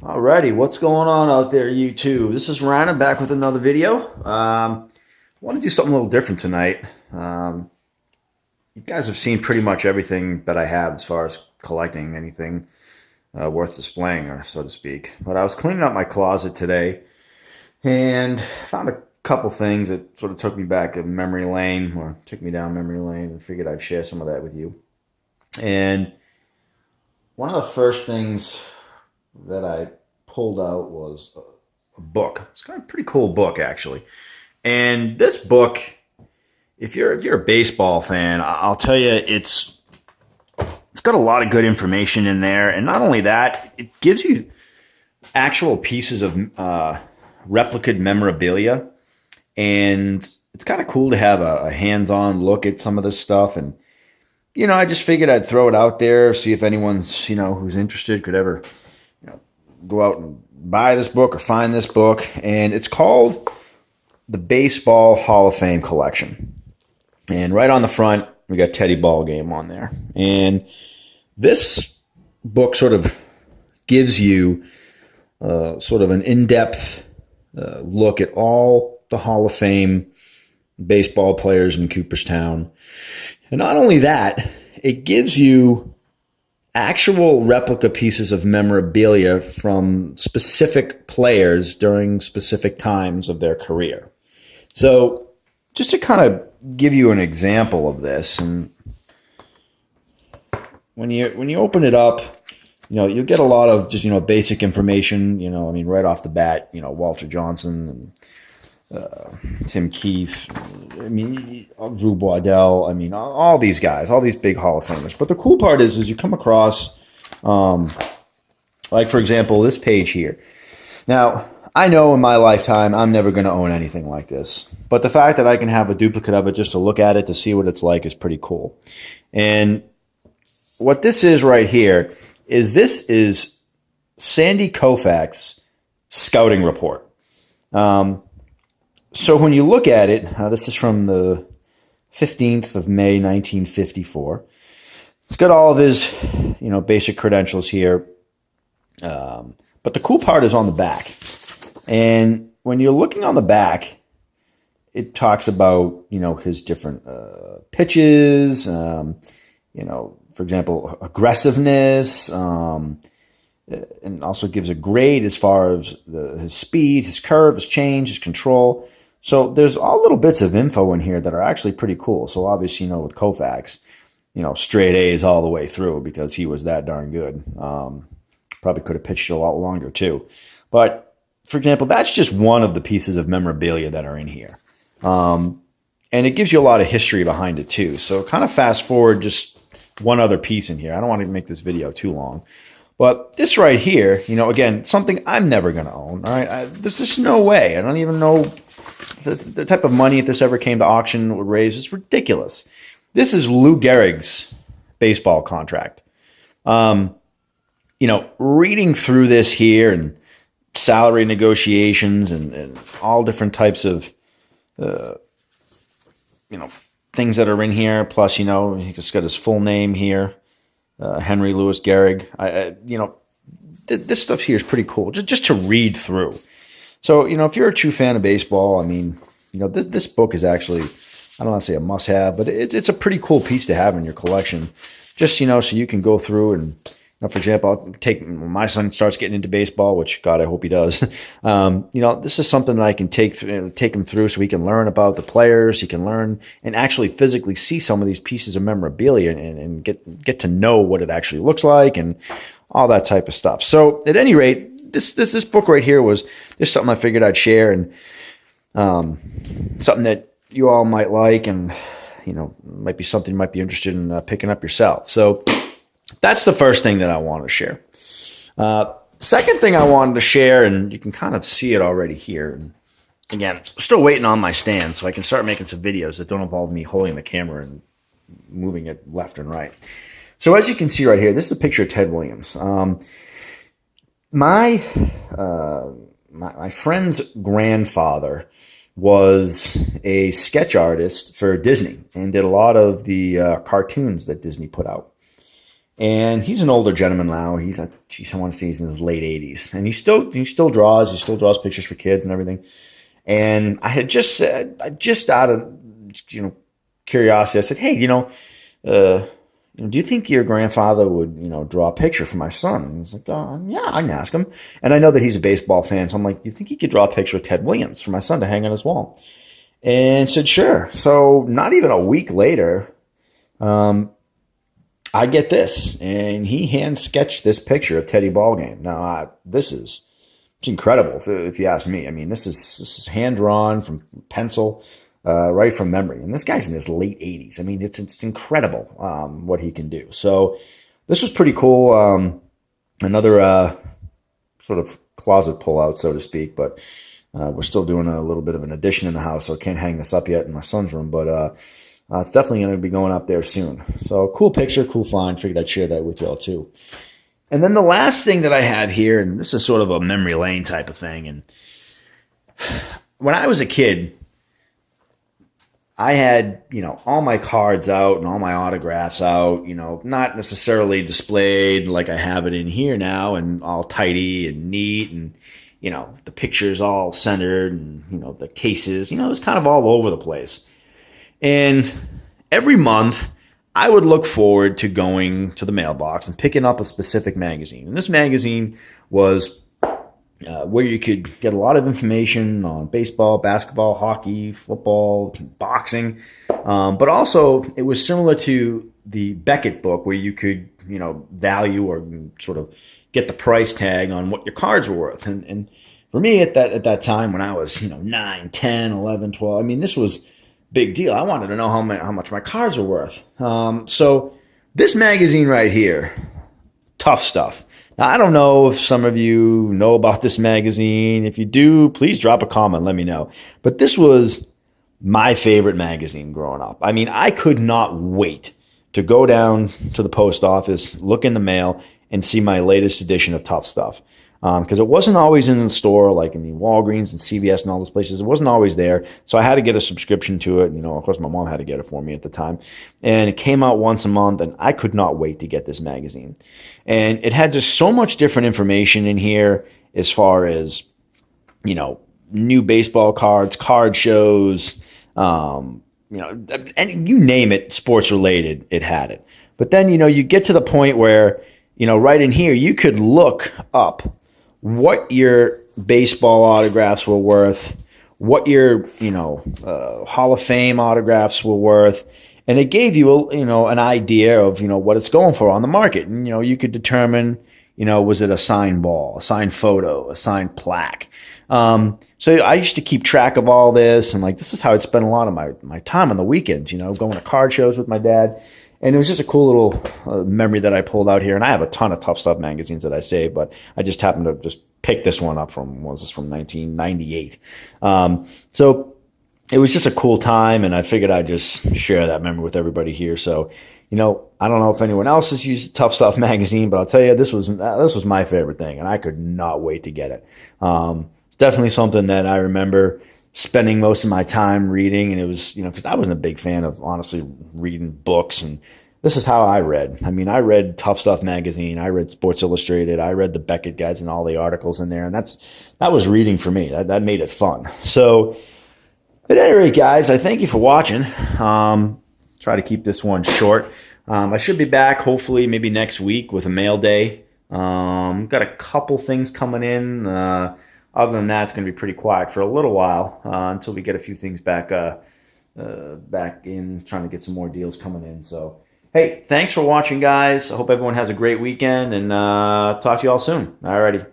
Alrighty, what's going on out there, YouTube? This is Ryan. I'm back with another video. I want to do something a little different tonight. You guys have seen pretty much everything that I have as far as collecting anything worth displaying, or so to speak. But I was cleaning out my closet today and found a couple things that sort of took me back to memory lane, or took me down memory lane, and figured I'd share some of that with you. And one of the first things that I pulled out was a book. It's kind of a pretty cool book, actually. And this book, if you're a baseball fan, I'll tell you, it's got a lot of good information in there. And not only that, it gives you actual pieces of replica memorabilia, and it's kind of cool to have a hands-on look at some of this stuff. And I just figured I'd throw it out there, see if anyone's who's interested could ever go out and buy this book or find this book. And it's called the Baseball Hall of Fame Collection. And right on the front, we got Teddy Ballgame on there. And this book sort of gives you sort of an in-depth look at all the Hall of Fame baseball players in Cooperstown. And not only that, it gives you actual replica pieces of memorabilia from specific players during specific times of their career. So just to kind of give you an example of this, and when you open it up, you'll get a lot of just basic information. Right off the bat, Walter Johnson and Tim Keefe, Drew Waddell, all these guys, all these big Hall of Famers. But the cool part is you come across, like for example, this page here. Now, I know in my lifetime I'm never going to own anything like this, but the fact that I can have a duplicate of it just to look at it to see what it's like is pretty cool. And what this is right here is Sandy Koufax scouting report. So when you look at it, this is from the 15th of May, 1954. It's got all of his, basic credentials here. But the cool part is on the back. And when you're looking on the back, it talks about, his different pitches, for example, aggressiveness, and also gives a grade as far as his speed, his curve, his change, his control. So there's all little bits of info in here that are actually pretty cool. So obviously, with Koufax, straight A's all the way through because he was that darn good. Probably could have pitched a lot longer too. But for example, that's just one of the pieces of memorabilia that are in here. And it gives you a lot of history behind it too. So kind of fast forward just one other piece in here. I don't want to make this video too long. But this right here, again, something I'm never going to own. All right, there's just no way. I don't even know the type of money, if this ever came to auction, would raise. It's ridiculous. This is Lou Gehrig's baseball contract. Reading through this here and salary negotiations and all different types of, things that are in here. Plus, he's got his full name here. Henry Louis Gehrig. This stuff here is pretty cool, just to read through. So, if you're a true fan of baseball, this book is actually, I don't want to say a must-have, but it's a pretty cool piece to have in your collection. Just, so you can go through and, for example, when my son starts getting into baseball, which, God, I hope he does. This is something that I can take him through so he can learn about the players. He can learn and actually physically see some of these pieces of memorabilia and get to know what it actually looks like and all that type of stuff. So at any rate, this book right here was just something I figured I'd share, and something that you all might like, and might be something you might be interested in picking up yourself. So that's the first thing that I want to share. Second thing I wanted to share, and you can kind of see it already here. And again, still waiting on my stand so I can start making some videos that don't involve me holding the camera and moving it left and right. So as you can see right here, this is a picture of Ted Williams. My friend's grandfather was a sketch artist for Disney and did a lot of the cartoons that Disney put out. And he's an older gentleman now. He's, geez, I want to say he's in his late 80s. And he still draws. He still draws pictures for kids and everything. And I had just said, just out of, curiosity, I said, hey, do you think your grandfather would, draw a picture for my son? And he's like, oh, yeah, I can ask him. And I know that he's a baseball fan. So I'm like, do you think he could draw a picture of Ted Williams for my son to hang on his wall? And said, sure. So not even a week later, I get this. And he hand sketched this picture of Teddy Ballgame. Now, it's incredible if you ask me. I mean, this is hand drawn from pencil, right from memory. And this guy's in his late 80s. I mean, it's incredible what he can do. So this was pretty cool. Another sort of closet pullout, so to speak. But we're still doing a little bit of an addition in the house, so I can't hang this up yet in my son's room. But it's definitely going to be going up there soon. So cool picture, cool find. Figured I'd share that with y'all too. And then the last thing that I have here, and this is sort of a memory lane type of thing. And when I was a kid, I had, all my cards out and all my autographs out, not necessarily displayed like I have it in here now and all tidy and neat and, the pictures all centered and, the cases, it was kind of all over the place. And every month, I would look forward to going to the mailbox and picking up a specific magazine. And this magazine was where you could get a lot of information on baseball, basketball, hockey, football, boxing. But also, it was similar to the Beckett book where you could, value or sort of get the price tag on what your cards were worth. And for me at that time when I was, 9, 10, 11, 12, I mean, this was big deal. I wanted to know how much my cards were worth. So this magazine right here, Tough Stuff. Now, I don't know if some of you know about this magazine. If you do, please drop a comment. Let me know. But this was my favorite magazine growing up. I mean, I could not wait to go down to the post office, look in the mail, and see my latest edition of Tough Stuff. Because it wasn't always in the store, like in the Walgreens and CVS and all those places. It wasn't always there. So I had to get a subscription to it. Of course, my mom had to get it for me at the time. And it came out once a month, and I could not wait to get this magazine. And it had just so much different information in here as far as, new baseball cards, card shows, and you name it, sports related, it had it. But then, you get to the point where, right in here, you could look up what your baseball autographs were worth, what your, Hall of Fame autographs were worth. And it gave you, an idea of, what it's going for on the market. And, you could determine, was it a signed ball, a signed photo, a signed plaque. So I used to keep track of all this. And this is how I'd spend a lot of my time on the weekends, going to card shows with my dad. And it was just a cool little memory that I pulled out here. And I have a ton of Tough Stuff magazines that I save, but I just happened to just pick this one up from 1998. So it was just a cool time, and I figured I'd just share that memory with everybody here. So, I don't know if anyone else has used Tough Stuff magazine, but I'll tell you, this was my favorite thing, and I could not wait to get it. It's definitely something that I remember spending most of my time reading, and it was, because I wasn't a big fan of, honestly, reading books, and this is how I read. I mean, I read Tough Stuff magazine, I read Sports Illustrated, I read the Beckett guides and all the articles in there, and that was reading for me. That made it fun. So, at any rate, guys, I thank you for watching. Try to keep this one short. I should be back, hopefully, maybe next week with a mail day. Got a couple things coming in. Other than that, it's going to be pretty quiet for a little while until we get a few things back in, trying to get some more deals coming in. So, hey, thanks for watching, guys. I hope everyone has a great weekend, and talk to you all soon. Alrighty.